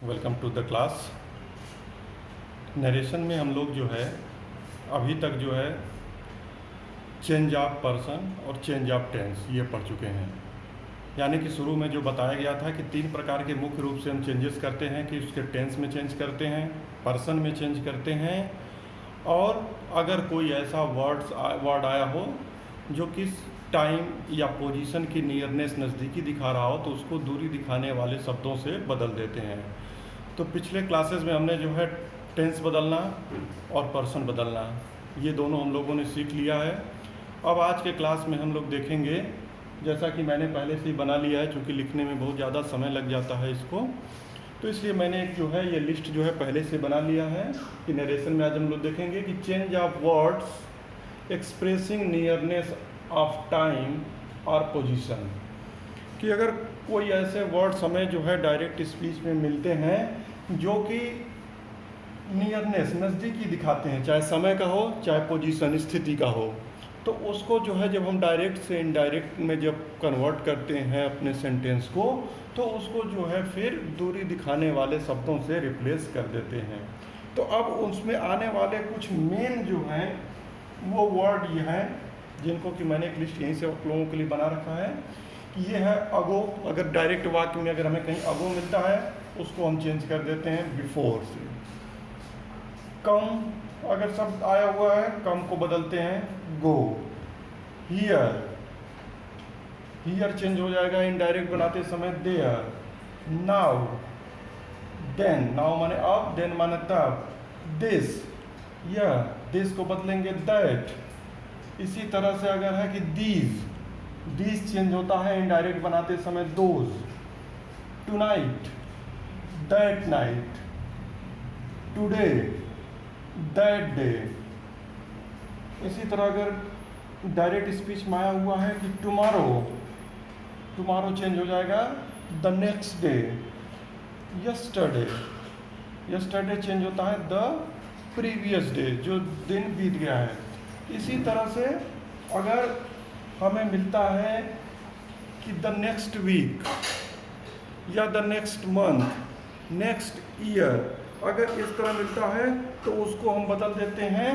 Welcome to the class. Narration में हम लोग जो है अभी तक जो है चेंज ऑफ पर्सन और चेंज ऑफ टेंस ये पढ़ चुके हैं। यानी कि शुरू में जो बताया गया था कि तीन प्रकार के मुख्य रूप से हम चेंजेस करते हैं कि उसके टेंस में चेंज करते हैं, पर्सन में चेंज करते हैं, और अगर कोई ऐसा वर्ड आया हो जो किस टाइम या पोजीशन की नियरनेस नज़दीकी दिखा रहा हो तो उसको दूरी दिखाने वाले शब्दों से बदल देते हैं। तो पिछले क्लासेस में हमने जो है टेंस बदलना और पर्सन बदलना ये दोनों हम लोगों ने सीख लिया है। अब आज के क्लास में हम लोग देखेंगे, जैसा कि मैंने पहले से ही बना लिया है, चूँकि लिखने में बहुत ज़्यादा समय लग जाता है इसको, तो इसलिए मैंने जो है ये लिस्ट जो है पहले से बना लिया है कि नरेशन में आज हम लोग देखेंगे कि change of words expressing nearness of time और पोजीशन। कि अगर कोई ऐसे वर्ड्स हमें जो है डायरेक्ट स्पीच में मिलते हैं जो कि नियरनेस नज़दीकी दिखाते हैं, चाहे समय का हो चाहे पोजीशन स्थिति का हो, तो उसको जो है जब हम डायरेक्ट से इनडायरेक्ट में जब कन्वर्ट करते हैं अपने सेंटेंस को, तो उसको जो है फिर दूरी दिखाने वाले शब्दों से रिप्लेस कर देते हैं। तो अब उसमें आने वाले कुछ मेन जो हैं वो वर्ड ये हैं जिनको कि मैंने एक लिस्ट यहीं से आप लोगों के लिए बना रखा है कि ये है अगो। अगर डायरेक्ट वाक्य में अगर हमें कहीं अगो मिलता है उसको हम चेंज कर देते हैं बिफोर से। कम अगर शब्द आया हुआ है, कम को बदलते हैं गो। हियर, हियर चेंज हो जाएगा इनडायरेक्ट बनाते समय देयर। नाउ, देन, नाउ माने अब, देन माने तब। दिस, यह, दिस को बदलेंगे दैट। इसी तरह से अगर है कि दीज, दीज चेंज होता है इनडायरेक्ट बनाते समय those. Tonight, that night. Today, that day. इसी तरह अगर डायरेक्ट स्पीच में आया हुआ है कि टुमारो, टुमारो चेंज हो जाएगा the next day. Yesterday, yesterday change होता है द प्रीवियस डे, जो दिन बीत गया है। इसी तरह से अगर हमें मिलता है कि द नेक्स्ट वीक या the next month, next year, अगर इस तरह मिलता है तो उसको हम बदल देते हैं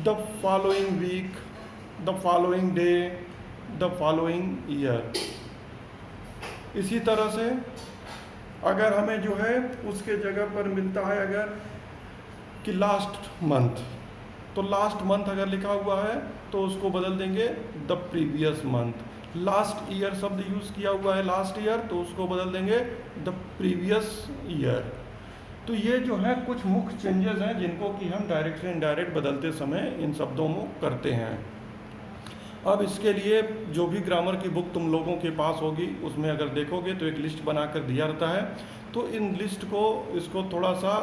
the following week, the following day, the following year. इसी तरह से अगर हमें जो है उसके जगह पर मिलता है अगर कि लास्ट मंथ, तो लास्ट मंथ अगर लिखा हुआ है तो उसको बदल देंगे the previous month. Last year शब्द यूज़ किया हुआ है लास्ट ईयर, तो उसको बदल देंगे द प्रीवियस ईयर। तो ये जो है कुछ मुख्य चेंजेस हैं जिनको कि हम डायरेक्ट से इनडायरेक्ट बदलते समय इन शब्दों में करते हैं। अब इसके लिए जो भी ग्रामर की बुक तुम लोगों के पास होगी उसमें अगर देखोगे तो एक लिस्ट बनाकर दिया रहता है, तो इन लिस्ट को इसको थोड़ा सा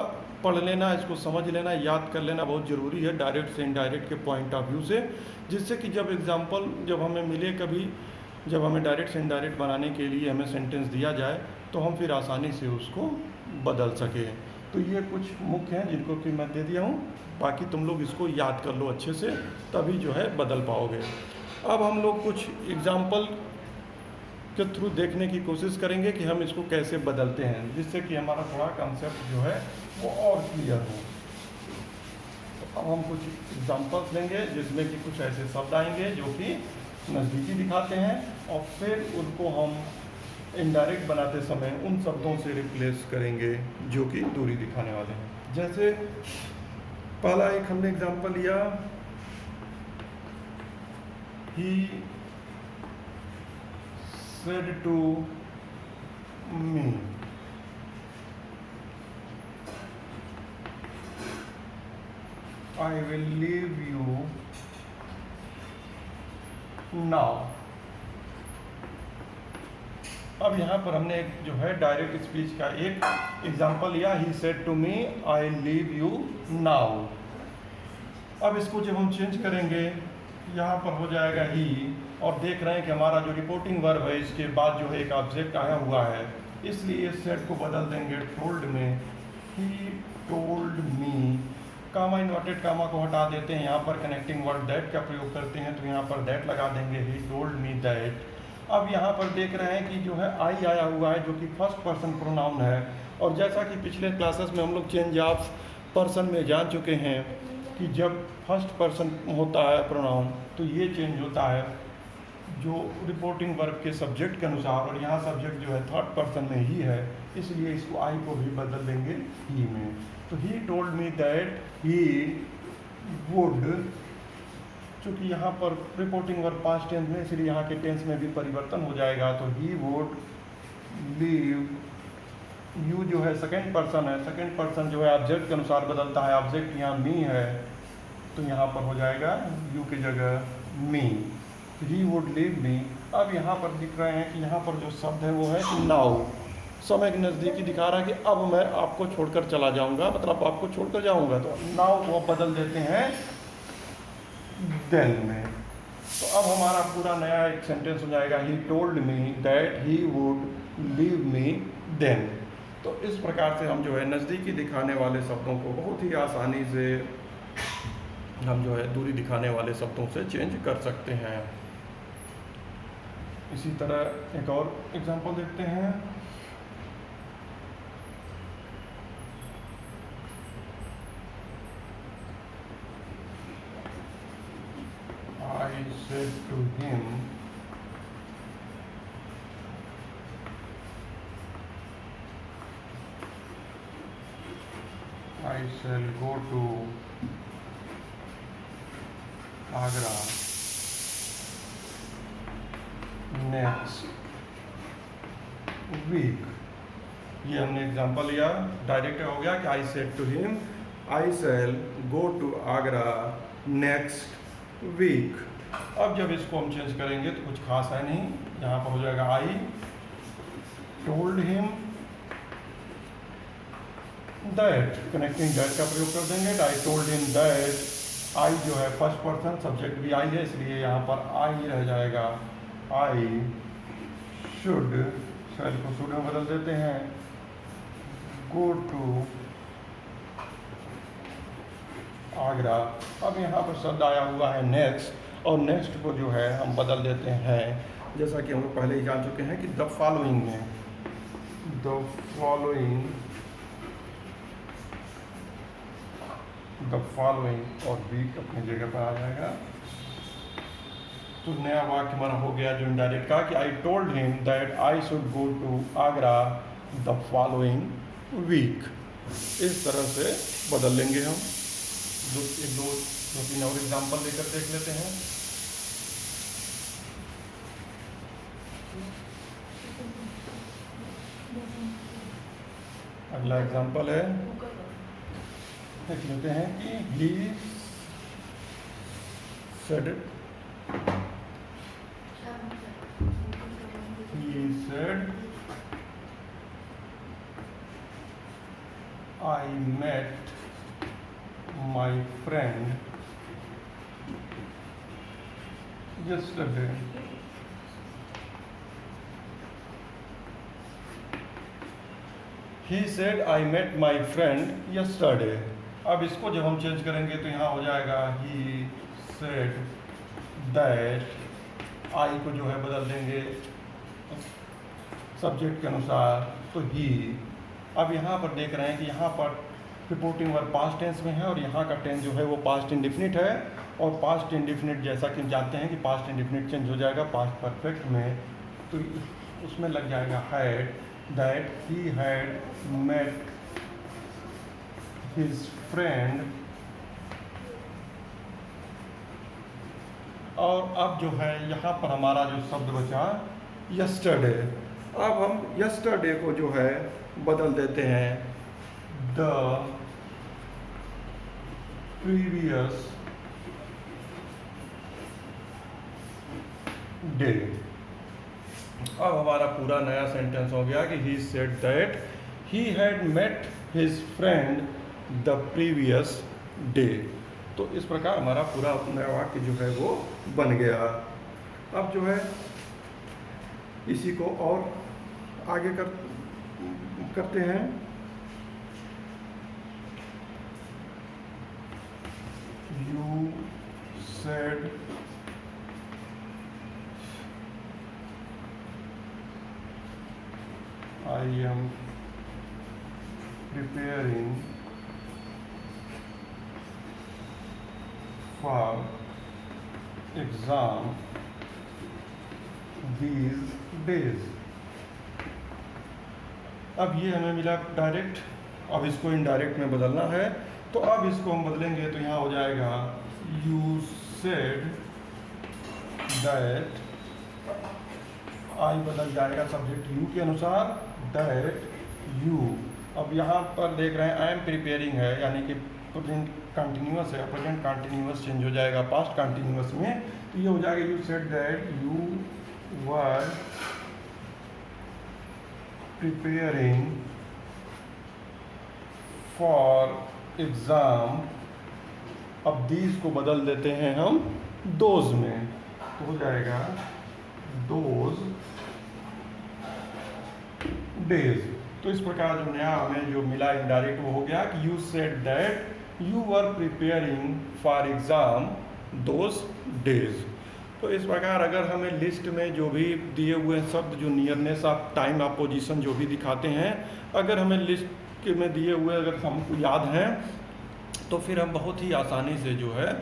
पढ़ लेना, इसको समझ लेना, याद कर लेना बहुत ज़रूरी है डायरेक्ट से इनडायरेक्ट के पॉइंट ऑफ व्यू से, जिससे कि जब एग्जांपल जब हमें मिले कभी, जब हमें डायरेक्ट से इनडायरेक्ट बनाने के लिए हमें सेंटेंस दिया जाए तो हम फिर आसानी से उसको बदल सकें। तो ये कुछ मुख्य हैं जिनको कि मैं दे दिया हूँ, बाकी तुम लोग इसको याद कर लो अच्छे से, तभी जो है बदल पाओगे। अब हम लोग कुछ एग्जाम्पल के थ्रू देखने की कोशिश करेंगे कि हम इसको कैसे बदलते हैं, जिससे कि हमारा थोड़ा कॉन्सेप्ट जो है वो और क्लियर हो। तो अब हम कुछ एग्जाम्पल्स लेंगे जिसमें कि कुछ ऐसे शब्द आएंगे जो कि नज़दीकी दिखाते हैं और फिर उनको हम इनडायरेक्ट बनाते समय उन शब्दों से रिप्लेस करेंगे जो कि दूरी दिखाने वाले हैं। जैसे पहला एक हमने एग्जाम्पल लिया, ही said to me, I will leave you now। अब यहाँ पर हमने एक जो है डायरेक्ट स्पीच का एक एग्जाम्पल लिया, ही said to me, I leave you now। अब इसको जब हम चेंज करेंगे यहाँ पर हो जाएगा ही, और देख रहे हैं कि हमारा जो रिपोर्टिंग वर्ब है इसके बाद जो है एक ऑब्जेक्ट आया हुआ है, इसलिए इस सेट को बदल देंगे टोल्ड में, ही टोल्ड मी। कामा इन्वर्टेड कामा को हटा देते हैं, यहाँ पर कनेक्टिंग वर्ड दैट का प्रयोग करते हैं, तो यहाँ पर दैट लगा देंगे, ही टोल्ड मी दैट। अब यहाँ पर देख रहे हैं कि जो है आई आया हुआ है जो कि फर्स्ट पर्सन प्रोनाउन है, और जैसा कि पिछले क्लासेस में हम लोग चेंज ऑफ पर्सन में जान चुके हैं कि जब फर्स्ट पर्सन होता है प्रोनाउन तो ये चेंज होता है जो रिपोर्टिंग वर्ब के सब्जेक्ट के अनुसार, और यहाँ सब्जेक्ट जो है थर्ड पर्सन में ही है, इसलिए इसको आई को भी बदल देंगे ही में। तो ही told me that he would, चूँकि यहाँ पर रिपोर्टिंग वर्ब पास्ट टेंस में, इसलिए यहाँ के टेंस में भी परिवर्तन हो जाएगा। तो ही वुड लीव, यू जो है सेकेंड पर्सन है, सेकेंड पर्सन जो है ऑब्जेक्ट के अनुसार बदलता है, ऑब्जेक्ट यहाँ मी है तो यहाँ पर हो जाएगा यू की जगह मी। ही वुड लीव मी। अब यहाँ पर दिख रहे हैं कि यहाँ पर जो शब्द है वो है नाउ, समय के नज़दीकी दिखा रहा है कि अब मैं आपको छोड़कर चला जाऊँगा, मतलब आपको छोड़कर जाऊँगा, तो नाउ को बदल देते हैं देन में। तो अब हमारा पूरा नया एक सेंटेंस हो जाएगा, he told me that he would leave me then. तो इस प्रकार से हम जो है नज़दीकी दिखाने वाले शब्दों को बहुत ही आसानी से हम जो है दूरी दिखाने वाले शब्दों से चेंज कर सकते हैं। इसी तरह एक और एग्जांपल देखते हैं। I said to him, I shall go to Agra next week। ये हमने एग्जांपल लिया, डायरेक्ट हो गया कि I said to him I shall go to Agra next week. अब जब इसको हम चेंज करेंगे तो कुछ खास है नहीं, यहाँ पर हो जाएगा आई told him that, connecting that का प्रयोग कर देंगे। आई टोल्ड हिम दैट, आई जो है फर्स्ट पर्सन, सब्जेक्ट भी आई है, इसलिए यहाँ पर आई रह जाएगा। आई शुड, शैल को शुड में बदल देते हैं, गो टू आगरा। अब यहाँ पर शब्द आया हुआ है नेक्स्ट, और नेक्स्ट को जो है हम बदल देते हैं, जैसा कि हम लोग पहले ही जान चुके हैं कि द फॉलोइंग में, द फॉलोइंग, द फॉलोइंग और वीक अपनी जगह पर आ जाएगा। तो नया वाक्य हमारा हो गया जो इनडायरेक्ट का कि I told him that I should go to Agra the following week. इस तरह से बदल लेंगे हम। दो तीन और एग्जांपल लेकर देख लेते हैं। अगला एग्जांपल है, देख लेते हैं कि he said I met my friend yesterday। He said I met my friend yesterday। अब इसको जब हम चेंज करेंगे तो यहाँ हो जाएगा he said that, आई को जो है बदल देंगे सब्जेक्ट के अनुसार, तो ही। अब यहाँ पर देख रहे हैं कि यहाँ पर रिपोर्टिंग वर्ब पास्ट टेंस में है और यहाँ का टेंस जो है वो पास्ट इंडिफिनिट है, और पास्ट इंडिफिनिट जैसा कि जानते हैं कि पास्ट इंडिफिनिट चेंज हो जाएगा पास्ट परफेक्ट में, तो उसमें लग जाएगा had, that he had met his friend. और अब जो है यहाँ पर हमारा जो शब्द बचा यस्टरडे। अब हम यस्टरडे को जो है बदल देते हैं द प्रीवियस डे। अब हमारा पूरा नया सेंटेंस हो गया कि he said that he had met his friend the previous day. तो इस प्रकार हमारा पूरा नया वाक्य जो है वो बन गया। अब जो है इसी को और आगे करते हैं। You said I am preparing for exam these days। अब ये हमें मिला डायरेक्ट, अब इसको इनडायरेक्ट में बदलना है, तो अब इसको हम बदलेंगे तो यहाँ हो जाएगा यू सेड दैट, आई बदल जाएगा सब्जेक्ट यू के अनुसार, दैट यू। अब यहाँ पर देख रहे हैं आई एम प्रिपेयरिंग है, यानी कि प्रेजेंट कंटिन्यूअस है, प्रेजेंट कंटिन्यूअस चेंज हो जाएगा पास्ट कंटिन्यूअस में, तो ये हो जाएगा you said that you were preparing for exam. अब दीज को बदल देते हैं हम दोज में, तो हो जाएगा दोज डेज। तो इस प्रकार जो नया हमें जो मिला इनडायरेक्ट वो हो गया कि you said that you were preparing for exam those days. तो इस प्रकार अगर हमें लिस्ट में जो भी दिए हुए शब्द जो nearness of time of position जो भी दिखाते हैं, अगर हमें लिस्ट में दिए हुए अगर हमको याद हैं तो फिर हम बहुत ही आसानी से जो है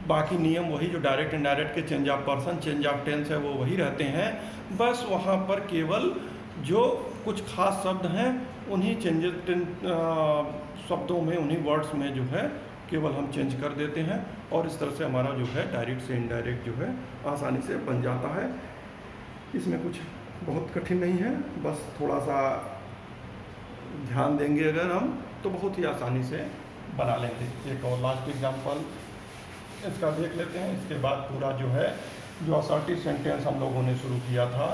बाकी नियम वही जो डायरेक्ट इनडायरेक्ट के change of person change of tense है वो वही रहते हैं, बस वहाँ पर केवल जो कुछ खास शब्द हैं उन्हीं शब्दों में उन्हीं वर्ड्स में जो है केवल हम चेंज कर देते हैं, और इस तरह से हमारा जो है डायरेक्ट से इनडायरेक्ट जो है आसानी से बन जाता है। इसमें कुछ बहुत कठिन नहीं है, बस थोड़ा सा ध्यान देंगे अगर हम तो बहुत ही आसानी से बना लेंगे। एक और लास्ट एग्जांपल इसका देख लेते हैं, इसके बाद पूरा जो है जो असर्टिव सेंटेंस हम लोगों ने शुरू किया था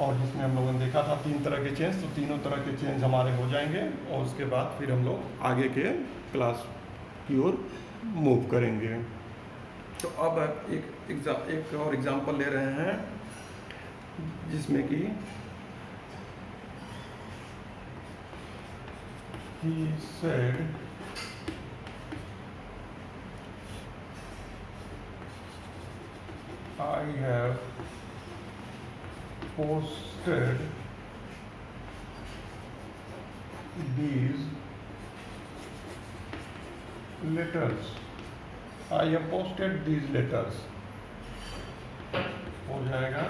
और जिसमें हम लोगों ने देखा था 3 तरह के चेंज, तो तीनों तरह के चेंज हमारे हो जाएंगे और उसके बाद फिर हम लोग आगे के क्लास की ओर मूव करेंगे। तो अब एक और एग्जांपल ले रहे हैं जिसमें कि he said I have posted these letters। I have posted these letters हो जाएगा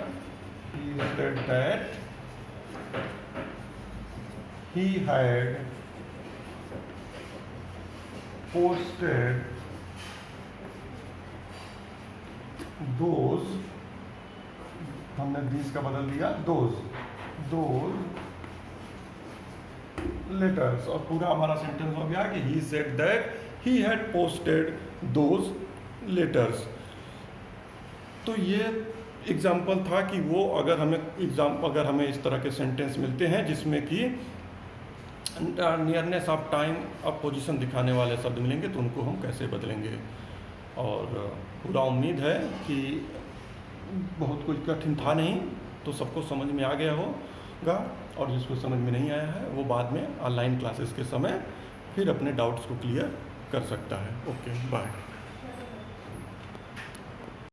he said that he had posted those, हमने these का बदल दिया those letters, और पूरा हमारा सेंटेंस हो गया कि he said that he had posted those letters। तो ये एग्जाम्पल था कि वो अगर हमें इस तरह के सेंटेंस मिलते हैं जिसमें कि nearness of time of position दिखाने वाले शब्द मिलेंगे तो उनको हम कैसे बदलेंगे। और पूरा उम्मीद है कि बहुत कुछ कठिन था नहीं, तो सबको समझ में आ गया होगा, और जिसको समझ में नहीं आया है वो बाद में ऑनलाइन क्लासेस के समय फिर अपने डाउट्स को क्लियर कर सकता है। Okay, bye.